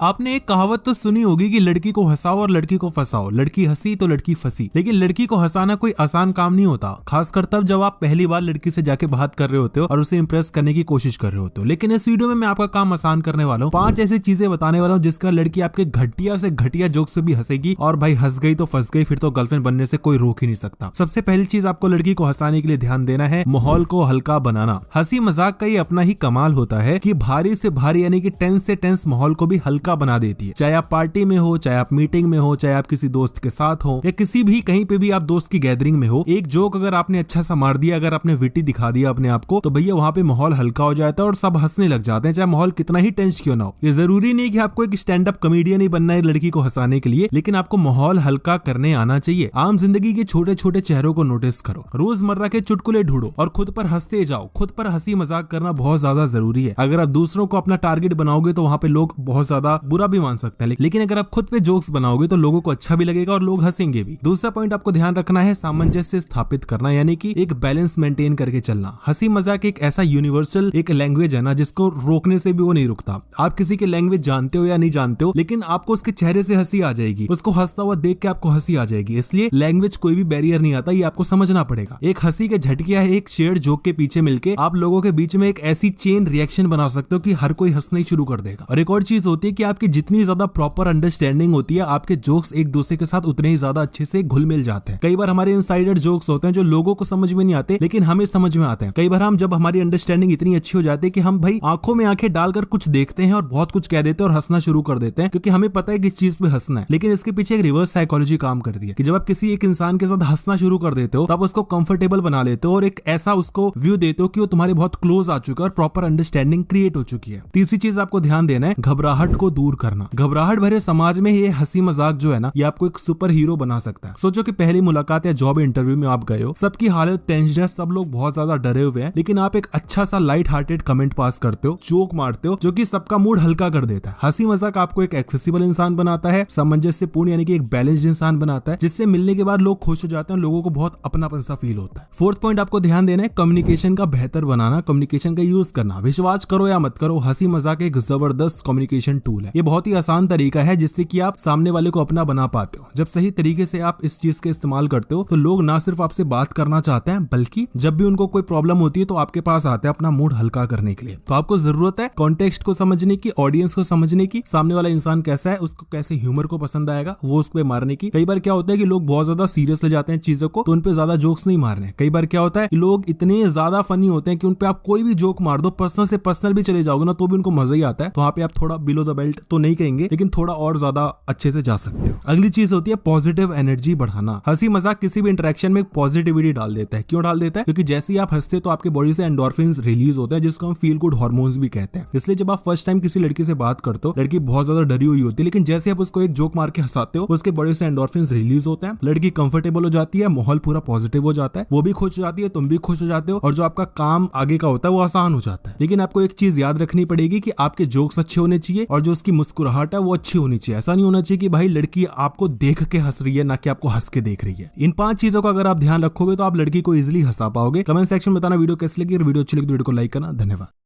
आपने एक कहावत तो सुनी होगी कि लड़की को हंसाओ और लड़की को फंसाओ, लड़की हंसी तो लड़की फंसी। लेकिन लड़की को हंसाना कोई आसान काम नहीं होता, खासकर तब जब आप पहली बार लड़की से जाके बात कर रहे होते हो और उसे इंप्रेस करने की कोशिश कर रहे होते हो। लेकिन इस वीडियो में मैं आपका काम आसान करने वाला हूँ, 5 ऐसी चीजें बताने वाला हूँ जिसका लड़की आपके घटिया से घटिया जोक से भी हंसेगी और भाई हंस गई तो फंस गई, फिर तो गर्लफ्रेंड बनने से कोई रोक ही नहीं सकता। सबसे पहली चीज आपको लड़की को हंसाने के लिए ध्यान देना है, माहौल को हल्का बनाना। हंसी मजाक का ये अपना ही कमाल होता है कि भारी से भारी यानी कि टेंस से टेंस माहौल को भी हल्का बना देती है। चाहे आप पार्टी में हो, चाहे आप मीटिंग में हो, चाहे आप किसी दोस्त के साथ हो या किसी भी कहीं पे भी आप दोस्त की गैदरिंग में हो, एक जोक अगर आपने अच्छा सा मार दिया, अगर आपने विटी दिखा दिया अपने आप को, तो भैया वहां पे माहौल हल्का हो जाता है और सब हंसने लग जाते हैं, चाहे माहौल कितना ही टेंस क्यों ना हो। ये जरूरी नहीं कि आपको एक स्टैंड अप कॉमेडियन ही बनना है लड़की को हंसाने के लिए, लेकिन आपको माहौल हल्का करने आना चाहिए। आम जिंदगी के छोटे छोटे चेहरों को नोटिस करो, रोजमर्रा के चुटकुले ढूंढो और खुद पर हंसते जाओ। खुद पर हंसी मजाक करना बहुत ज्यादा जरूरी है। अगर आप दूसरों को अपना टारगेट बनाओगे तो वहां पे लोग बहुत ज्यादा बुरा भी मान सकते हैं, लेकिन अगर आप खुद पे जोक्स बनाओगे तो लोगों को अच्छा भी लगेगा और लोग हंसेंगे भी। दूसरा पॉइंट आपको ध्यान रखना है, सामंजस्य स्थापित करना, यानी कि एक बैलेंस मेंटेन करके चलना। हंसी मजाक एक ऐसा यूनिवर्सल एक लैंग्वेज है ना, जिसको रोकने से भी वो नहीं रुकता। आप किसी की लैंग्वेज जानते हो या नहीं जानते हो, लेकिन आपको उसके चेहरे से हंसी आ जाएगी, उसको हंसता हुआ देख के आपको हंसी आ जाएगी। इसलिए लैंग्वेज कोई भी बैरियर नहीं आता, ये आपको समझना पड़ेगा। एक हंसी के झटकिया है, एक शेयर जोक के पीछे मिलके आप लोगों के बीच में एक ऐसी चेन रिएक्शन बना सकते हो कि हर कोई हंसना ही शुरू कर देगा। और एक और चीज होती है कि आपकी जितनी ज्यादा प्रॉपर अंडरस्टैंडिंग होती है, आपके जोक्स एक दूसरे के साथ उतने ही ज्यादा अच्छे से घुल मिल जाते हैं। कई बार हमारे इनसाइडर जोक्स होते हैं जो लोगों को समझ में नहीं आते, लेकिन हमें समझ में आते हैं। कई बार हम जब हमारी अंडरस्टैंडिंग इतनी अच्छी हो जाती है कि हम भाई आंखों में आंखें डालकर कुछ देखते हैं और बहुत कुछ कह देते हैं और हंसना शुरू कर देते हैं, क्योंकि हमें पता है किस चीज पे हंसना है। लेकिन इसके पीछे एक रिवर्स साइकोलॉजी काम करती है कि जब आप किसी एक इंसान के साथ हंसना शुरू कर देते हो, तब उसको कंफर्टेबल बना लेते हो और एक ऐसा उसको व्यू देते हो कि वो तुम्हारे बहुत क्लोज आ चुका है और प्रॉपर अंडरस्टैंडिंग क्रिएट हो चुकी है। तीसरी चीज आपको ध्यान देना है, घबराहट को दूर करना। घबराहट भरे समाज में ये हंसी मजाक जो है ना, ये आपको एक सुपर हीरो बना सकता है। सोचो कि पहली मुलाकात या जॉब इंटरव्यू में आप गए हो, सबकी हालत टेंस्ड है, सब लोग बहुत ज्यादा डरे हुए हैं, लेकिन आप एक अच्छा सा लाइट हार्टेड कमेंट पास करते हो, जोक मारते हो, जो कि सबका मूड हल्का कर देता है। हंसी मजाक आपको एक एक्सेसिबल इंसान बनाता है, सामंजस्यपूर्ण यानी कि एक बैलेंस्ड इंसान बनाता है, जिससे मिलने के बाद लोग खुश हो जाते हैं, लोगों को बहुत अपनापन सा फील होता है। फोर्थ पॉइंट आपको ध्यान देना है, कम्युनिकेशन का बेहतर बनाना, कम्युनिकेशन का यूज करना। विश्वास करो या मत करो, हंसी मजाक एक जबरदस्त कम्युनिकेशन टूल है। ये बहुत ही आसान तरीका है जिससे कि आप सामने वाले को अपना बना पाते हो। जब सही तरीके से आप इस चीज के इस्तेमाल करते हो तो लोग ना सिर्फ आपसे बात करना चाहते हैं, बल्कि जब भी उनको कोई प्रॉब्लम होती है तो आपके पास आते हैं अपना मूड हल्का करने के लिए। तो आपको जरूरत है कॉन्टेक्स्ट को समझने की, ऑडियंस को समझने की, सामने वाला इंसान कैसा है, उसको कैसे ह्यूमर को पसंद आएगा, वो उस पर मारने की। कई बार क्या होता है कि लोग बहुत ज्यादा सीरियस ले जाते हैं चीजों को, तो उन पे ज्यादा जोक्स नहीं मारने। कई बार क्या होता है कि लोग इतने ज्यादा फनी होते हैं कि उन पे आप कोई भी जोक मार दो, पर्सनल से पर्सनल भी चले जाओगे ना, तो भी उनको मजा ही आता है। तो वहाँ पे आप थोड़ा बिलो द बेल्ट तो नहीं कहेंगे, लेकिन थोड़ा और ज्यादा अच्छे से जा सकते हो। अगली चीज होती है पॉजिटिव एनर्जी बढ़ाना। हंसी मजाक किसी भी इंटरेक्शन में पॉजिटिविटी डाल देता है। क्यों डाल देता है? क्योंकि जैसे ही आप हंसते तो आपके बॉडी से एंडोर्फिन्स रिलीज होते हैं, जिसको हम फील गुड हार्मोन्स भी कहते हैं। इसलिए जब आप फर्स्ट टाइम किसी लड़की से बात करते हो, लड़की बहुत ज्यादा डरी हुई होती है, लेकिन जैसे आप उसको एक जोक मार के हंसाते हो, उसके बॉडी से एंडोर्फिन्स रिलीज होते हैं, लड़की कंफर्टेबल हो जाती है, माहौल पूरा पॉजिटिव हो जाता है, वो भी खुश हो जाती है, तुम भी खुश हो जाते हो, और जो आपका काम आगे का होता है वो आसान हो जाता है। लेकिन आपको एक चीज याद रखनी पड़ेगी कि आपके जोक्स अच्छे होने चाहिए और जो उसकी मुस्कुराहट है वो अच्छी होनी चाहिए। ऐसा नहीं होना चाहिए कि भाई लड़की आपको देख के हंस रही है, ना कि आपको हंस के देख रही है। इन 5 चीजों का अगर आप ध्यान रखोगे तो आप लड़की को इजीली हंसा पाओगे। कमेंट सेक्शन में बताना वीडियो कैसी लगी, और वीडियो अच्छी लगी तो वीडियो को लाइक करना। धन्यवाद।